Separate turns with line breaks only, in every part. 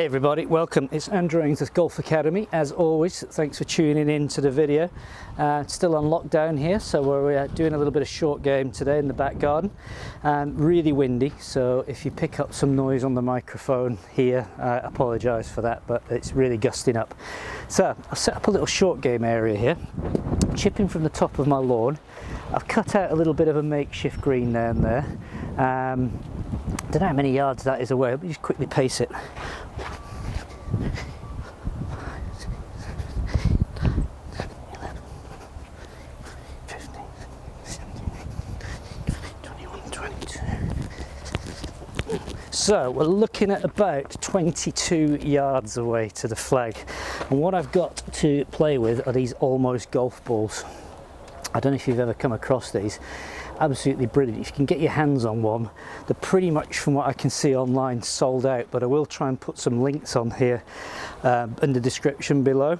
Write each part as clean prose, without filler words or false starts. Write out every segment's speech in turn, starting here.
Hey everybody, welcome. It's Andrew Ainsworth Golf Academy. As always, thanks for tuning in to the video. Still on lockdown here, so we're doing a little bit of short game today in the back garden. Really windy, so if you pick up some noise on the microphone here, I apologise for that, but it's really gusting up. So I've set up a little short game area here, chipping from the top of my lawn. I've cut out a little bit of a makeshift green down there. Don't know how many yards that is away. Let me just quickly pace it. 22. So we're looking at about 22 yards away to the flag, and what I've got to play with are these almost golf balls. I don't know if you've ever come across these. Absolutely brilliant. If you can get your hands on one, they're pretty much, from what I can see online, sold out, but I will try and put some links on here in the description below.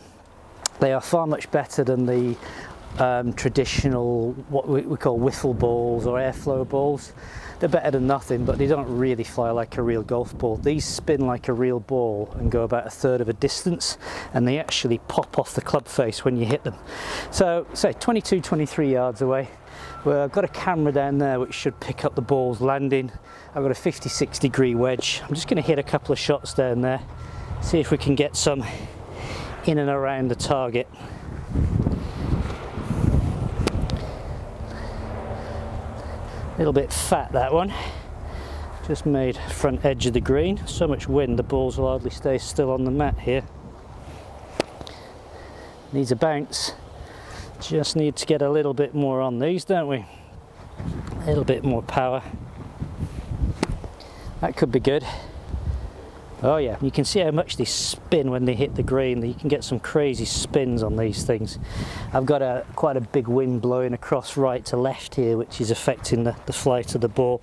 They are far much better than the traditional, what we call wiffle balls or airflow balls. They're better than nothing, but they don't really fly like a real golf ball. These spin like a real ball and go about a third of a distance, and they actually pop off the club face when you hit them. So say 22, 23 yards away. Well, I've got a camera down there which should pick up the ball's landing. I've got a 56 degree wedge. I'm just going to hit a couple of shots down there, see if we can get some in and around the target. A little bit fat, that one. Just made front edge of the green. So much wind, the balls will hardly stay still on the mat here. Needs a bounce. Just need to get a little bit more on these, don't we? A little bit more power. That could be good. Oh yeah, you can see how much they spin when they hit the green. You can get some crazy spins on these things. I've got quite a big wind blowing across right to left here, which is affecting the flight of the ball.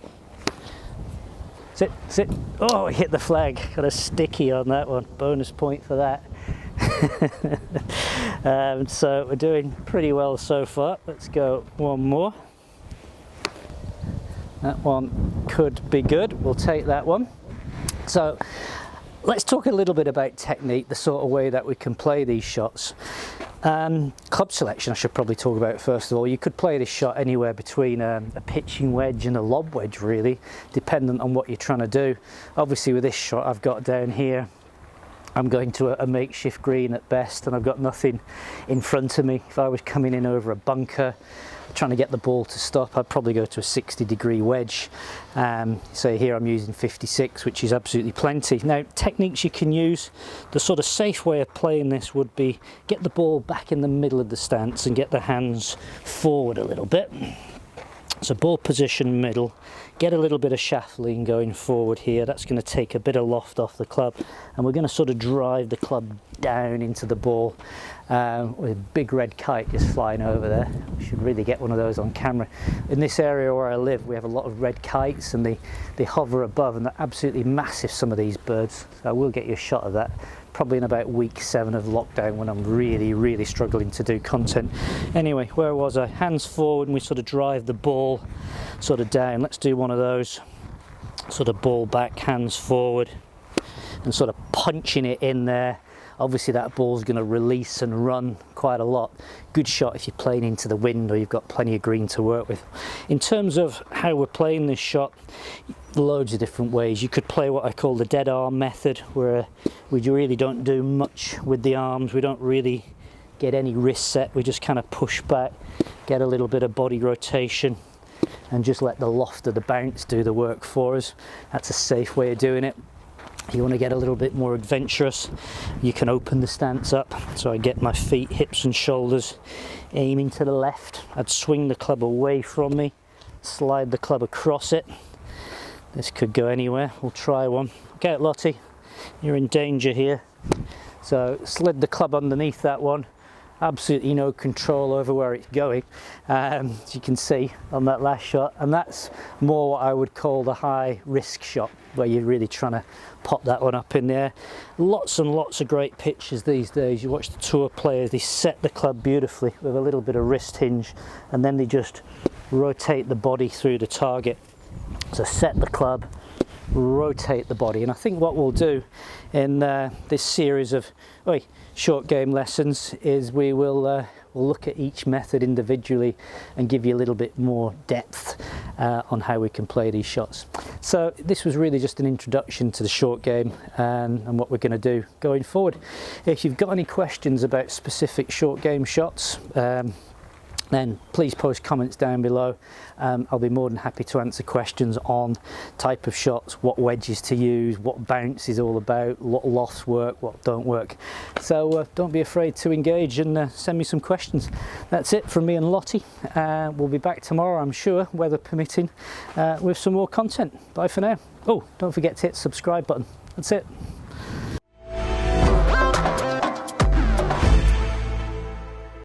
Sit, sit. Oh, I hit the flag. Got a sticky on that one. Bonus point for that. So we're doing pretty well so far. Let's go one more. That one could be good. We'll take that one. So let's talk a little bit about technique, the sort of way that we can play these shots. Club selection I should probably talk about first of all. You could play this shot anywhere between a pitching wedge and a lob wedge, really, dependent on what you're trying to do. Obviously with this shot I've got down here, I'm going to a makeshift green at best, and I've got nothing in front of me. If I was coming in over a bunker trying to get the ball to stop, I'd probably go to a 60 degree wedge. So here I'm using 56, which is absolutely plenty. Now, techniques you can use, the sort of safe way of playing this would be get the ball back in the middle of the stance and get the hands forward a little bit. So ball position middle, get a little bit of shaft lean going forward here. That's going to take a bit of loft off the club, and we're going to sort of drive the club down into the ball with a big red kite just flying over there. We should really get one of those on camera. In this area where I live, we have a lot of red kites, and they hover above, and they're absolutely massive, some of these birds. So I will get you a shot of that probably in about week 7 of lockdown, when I'm really struggling to do content. Anyway, where was I? Hands forward, and we sort of drive the ball sort of down. Let's do one of those. Sort of ball back, hands forward, and sort of punching it in there. Obviously that ball's going to release and run quite a lot. Good shot if you're playing into the wind or you've got plenty of green to work with. In terms of how we're playing this shot, loads of different ways. You could play what I call the dead arm method, where we really don't do much with the arms. We don't really get any wrist set. We just kind of push back, get a little bit of body rotation, and just let the loft of the bounce do the work for us. That's a safe way of doing it. If you want to get a little bit more adventurous, you can open the stance up. So I get my feet, hips and shoulders aiming to the left. I'd swing the club away from me, slide the club across it. This could go anywhere. We'll try one. Get it, Lottie. You're in danger here. So slid the club underneath that one. Absolutely no control over where it's going, as you can see on that last shot. And that's more what I would call the high risk shot, where you're really trying to pop that one up in there. Lots and lots of great pitches these days. You watch the tour players, they set the club beautifully with a little bit of wrist hinge, and then they just rotate the body through the target. So set the club, rotate the body. And I think what we'll do in this series of short game lessons is we will we'll look at each method individually and give you a little bit more depth on how we can play these shots. So this was really just an introduction to the short game and what we're going to do going forward. If you've got any questions about specific short game shots, then please post comments down below. I'll be more than happy to answer questions on type of shots, what wedges to use, what bounce is all about, what lofts work, what don't work. So don't be afraid to engage and send me some questions. That's it from me and Lottie. We'll be back tomorrow, I'm sure, weather permitting, with some more content. Bye for now. Oh, don't forget to hit the subscribe button. That's it.